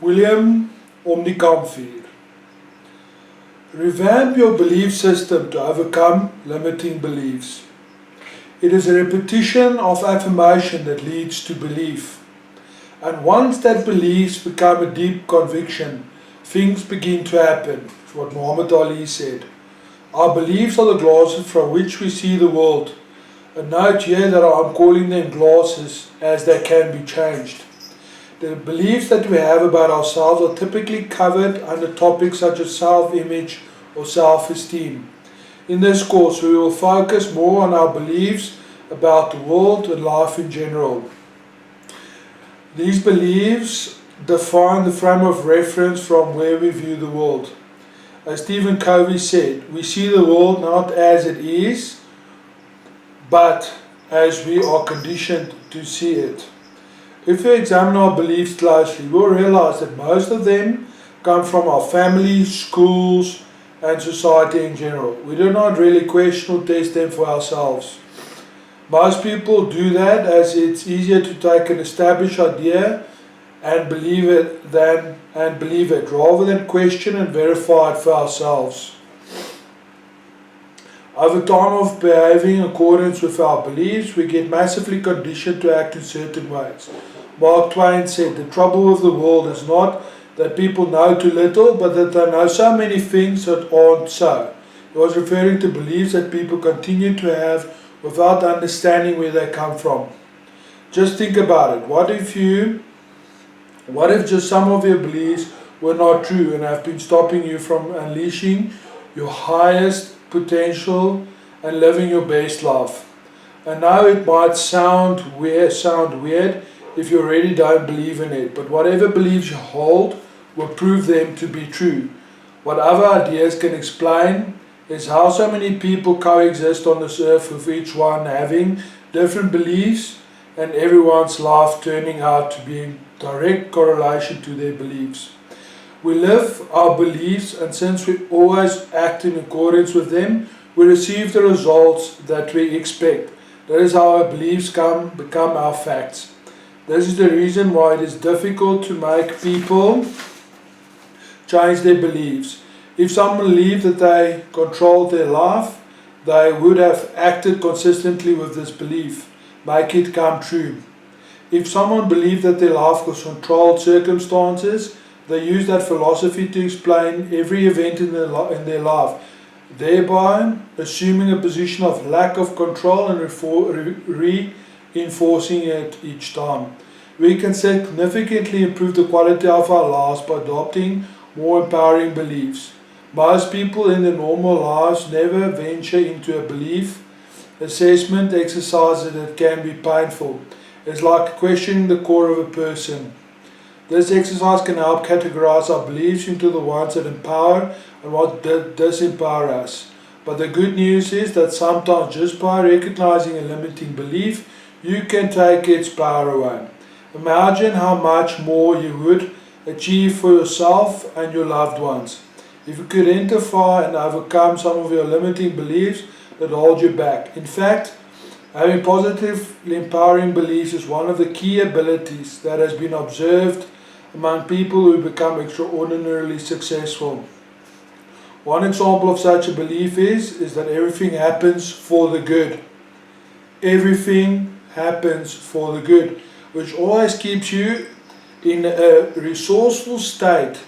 William Omnikamfir. Revamp your belief system to overcome limiting beliefs. It is a repetition of affirmation that leads to belief. And once that beliefs become a deep conviction, things begin to happen. It's what Muhammad Ali said. Our beliefs are the glasses from which we see the world. A note here that I'm calling them glasses as they can be changed. The beliefs that we have about ourselves are typically covered under topics such as self-image or self-esteem. In this course, we will focus more on our beliefs about the world and life in general. These beliefs define the frame of reference from where we view the world. As Stephen Covey said, we see the world not as it is, but as we are conditioned to see it. If we examine our beliefs closely, we'll realize that most of them come from our family, schools, and society in general. We do not really question or test them for ourselves. Most people do that as it's easier to take an established idea and believe it rather than question and verify it for ourselves. Over time of behaving in accordance with our beliefs, we get massively conditioned to act in certain ways. Mark Twain said, "The trouble with the world is not that people know too little, but that they know so many things that aren't so." He was referring to beliefs that people continue to have without understanding where they come from. Just think about it. What if just some of your beliefs were not true and have been stopping you from unleashing your highest potential and living your best life? I know it might sound weird if you already don't believe in it, but whatever beliefs you hold will prove them to be true. What other ideas can explain is how so many people coexist on this earth, with each one having different beliefs and everyone's life turning out to be in direct correlation to their beliefs. We live our beliefs, and since we always act in accordance with them, we receive the results that we expect. That is how our beliefs become our facts. This is the reason why it is difficult to make people change their beliefs. If someone believed that they controlled their life, they would have acted consistently with this belief, make it come true. If someone believed that their life was controlled circumstances, they use that philosophy to explain every event in their life, thereby assuming a position of lack of control and reinforcing it each time. We can significantly improve the quality of our lives by adopting more empowering beliefs. Most people in their normal lives never venture into a belief assessment exercise that can be painful. It's like questioning the core of a person. This exercise can help categorize our beliefs into the ones that empower and what disempower us. But the good news is that sometimes just by recognizing a limiting belief, you can take its power away. Imagine how much more you would achieve for yourself and your loved ones if you could identify and overcome some of your limiting beliefs that hold you back. In fact, having positively empowering beliefs is one of the key abilities that has been observed among people who become extraordinarily successful. One example of such a belief is that everything happens for the good. Everything happens for the good, which always keeps you in a resourceful state,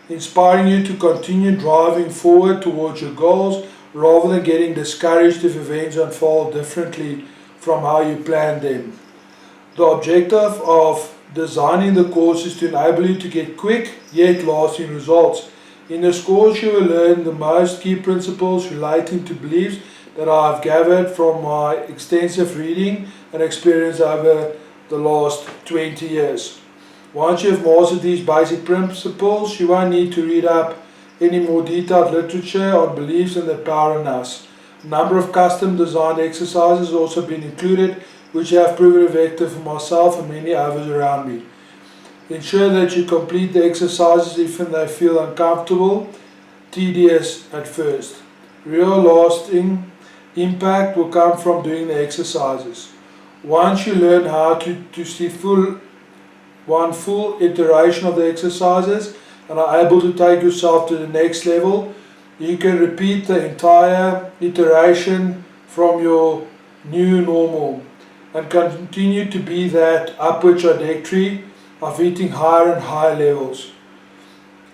inspiring you to continue driving forward towards your goals rather than getting discouraged if events unfold differently from how you planned them. The objective of designing the course is to enable you to get quick yet lasting results. In this course you will learn the most key principles relating to beliefs that I have gathered from my extensive reading and experience over the last 20 years. Once you have mastered these basic principles, you won't need to read up any more detailed literature on beliefs and their power in us. A number of custom designed exercises have also been included, which have proven effective for myself and many others around me. Ensure that you complete the exercises even they feel uncomfortable, tedious at first. Real lasting impact will come from doing the exercises. Once you learn how to see full one full iteration of the exercises and are able to take yourself to the next level, you can repeat the entire iteration from your new normal and continue to be that upward trajectory of hitting higher and higher levels.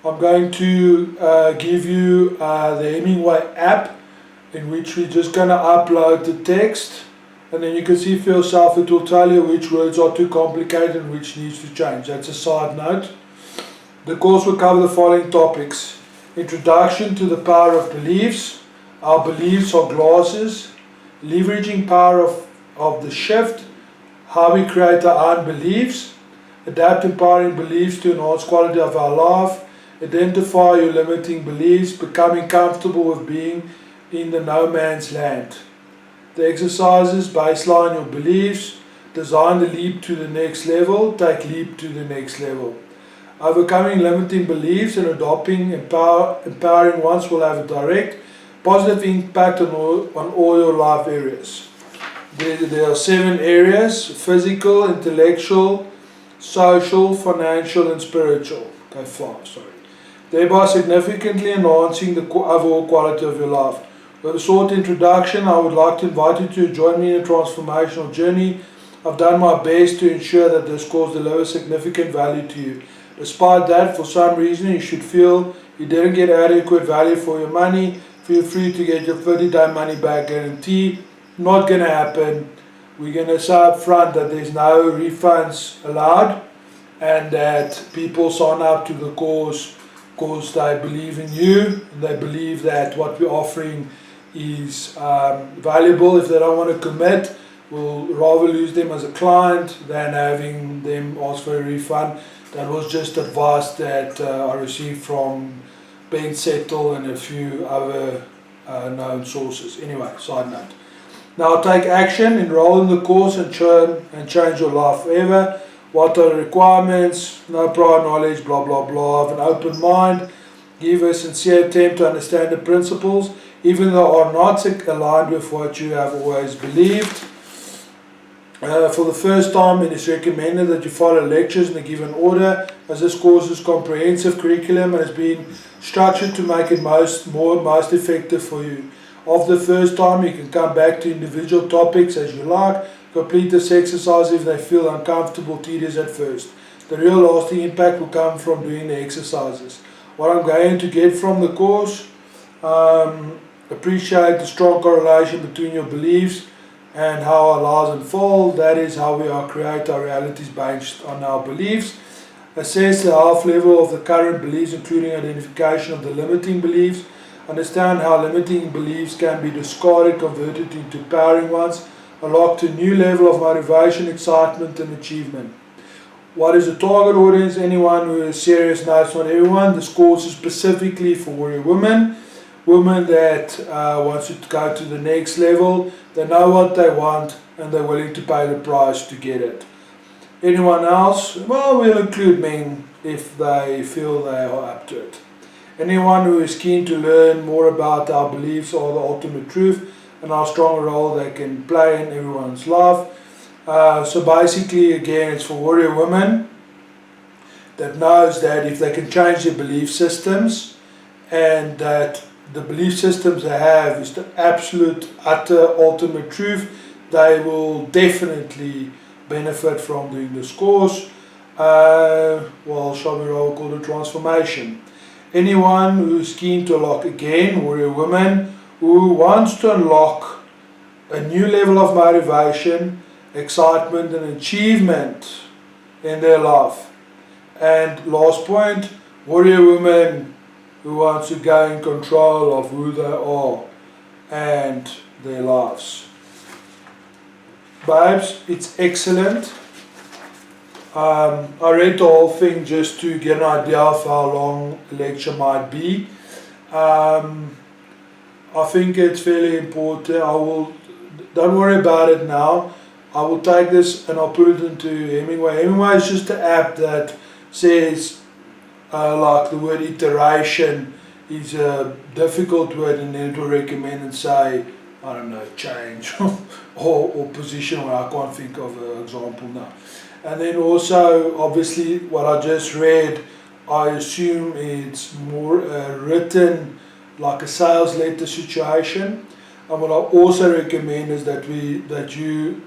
I'm going to give you the Hemingway app, in which we're just going to upload the text, and then you can see for yourself. It will tell you which words are too complicated and which needs to change. That's a side note. The course will cover the following topics: introduction to the power of beliefs, our beliefs are glasses, leveraging power of the shift, how we create our own beliefs, adapt empowering beliefs to enhance quality of our life, identify your limiting beliefs, becoming comfortable with being in the no man's land. The exercises: baseline your beliefs, design the leap to the next level, take leap to the next level. Overcoming limiting beliefs and adopting empowering ones will have a direct positive impact on all your life areas. There are 7 areas: physical, intellectual, social, financial and spiritual. Okay, 5, sorry. Thereby significantly enhancing the overall quality of your life. With a short introduction, I would like to invite you to join me in a transformational journey. I've done my best to ensure that this course delivers significant value to you. Despite that, for some reason you should feel you didn't get adequate value for your money, feel free to get your 30-day money back guarantee. Not going to happen. We're going to say up front that there's no refunds allowed, and that people sign up to the course because they believe in you, and they believe that what we're offering is valuable. If they don't want to commit, we'll rather lose them as a client than having them ask for a refund. That was just advice that I received from Ben Settle and a few other known sources. Anyway, side note. Now take action, enroll in the course and change your life forever. What are the requirements? No prior knowledge, blah blah blah. Have an open mind. Give a sincere attempt to understand the principles, even though are not aligned with what you have always believed. For the first time, it is recommended that you follow lectures in a given order, as this course is comprehensive curriculum and has been structured to make it most effective for you. After the first time, you can come back to individual topics as you like. Complete this exercise if they feel uncomfortable, tedious at first. The real lasting impact will come from doing the exercises. What I'm going to get from the course: appreciate the strong correlation between your beliefs and how our lives unfold. That is how we create our realities based on our beliefs. Assess the health level of the current beliefs, including identification of the limiting beliefs. Understand how limiting beliefs can be discarded, converted into empowering ones. Unlock a new level of motivation, excitement and achievement. What is the target audience? Anyone who is serious. No, it's not everyone. This course is specifically for warrior women. Women that want to go to the next level. They know what they want and they're willing to pay the price to get it. Anyone else? Well, we'll include men if they feel they are up to it. Anyone who is keen to learn more about our beliefs or the ultimate truth and how strong a role they can play in everyone's life. So basically, again, it's for warrior women that knows that if they can change their belief systems, and that the belief systems they have is the absolute, utter, ultimate truth, they will definitely benefit from doing this course. Well, shall we rather call it transformation. Anyone who's keen to unlock, again, warrior woman, who wants to unlock a new level of motivation, excitement and achievement in their life. And last point, warrior woman who wants to gain control of who they are and their lives. Babes, it's excellent. I read the whole thing just to get an idea of how long the lecture might be. I think it's fairly important. Don't worry about it now. I will take this and I'll put it into Hemingway. Hemingway is just an app that says like the word iteration is a difficult word, and then it will recommend and say, I don't know, change or position, where I can't think of an example now. And then also, obviously, what I just read, I assume it's more written like a sales letter situation. And what I also recommend is that you,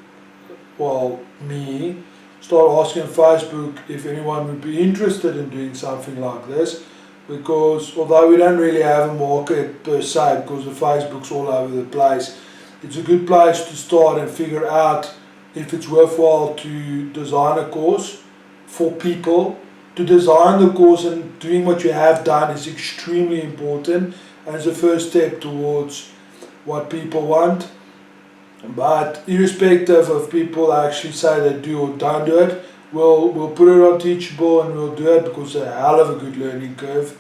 well, me, start asking Facebook if anyone would be interested in doing something like this, because although we don't really have a market per se, because the Facebook's all over the place, it's a good place to start and figure out if it's worthwhile to design a course for people. To design the course and doing what you have done is extremely important, and it's the first step towards what people want. But irrespective of people actually say they do or don't do it, we'll put it on Teachable and we'll do it, because it's a hell of a good learning curve.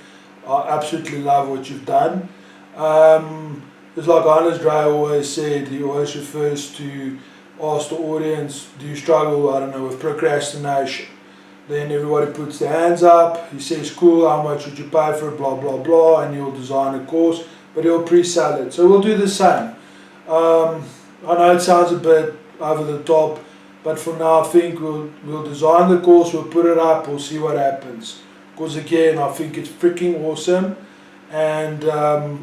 I absolutely love what you've done. It's like Anders Dre always said, he always refers to, ask the audience, do you struggle, I don't know, with procrastination? Then everybody puts their hands up, he says, cool, how much would you pay for it, blah blah blah, and he'll design a course, but he'll pre-sell it. So we'll do the same. I know it sounds a bit over the top, but for now I think we'll design the course, we'll put it up, we'll see what happens. Because again, I think it's freaking awesome. And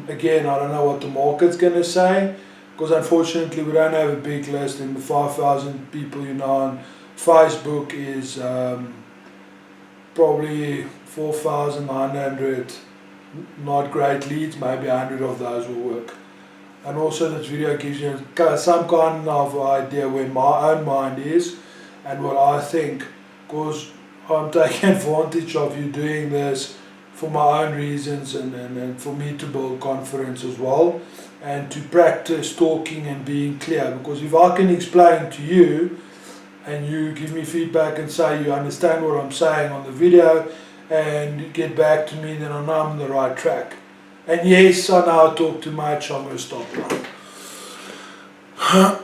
again, I don't know what the market's going to say, because unfortunately we don't have a big list, and the 5,000 people you know on Facebook is probably 4,900 not great leads, maybe 100 of those will work. And also this video gives you some kind of idea where my own mind is and what I think, because I'm taking advantage of you doing this for my own reasons, and for me to build confidence as well, and to practice talking and being clear. Because if I can explain to you and you give me feedback and say you understand what I'm saying on the video and you get back to me, then I know I'm on the right track. And yes, I know I talk too much, I'm going to stop now.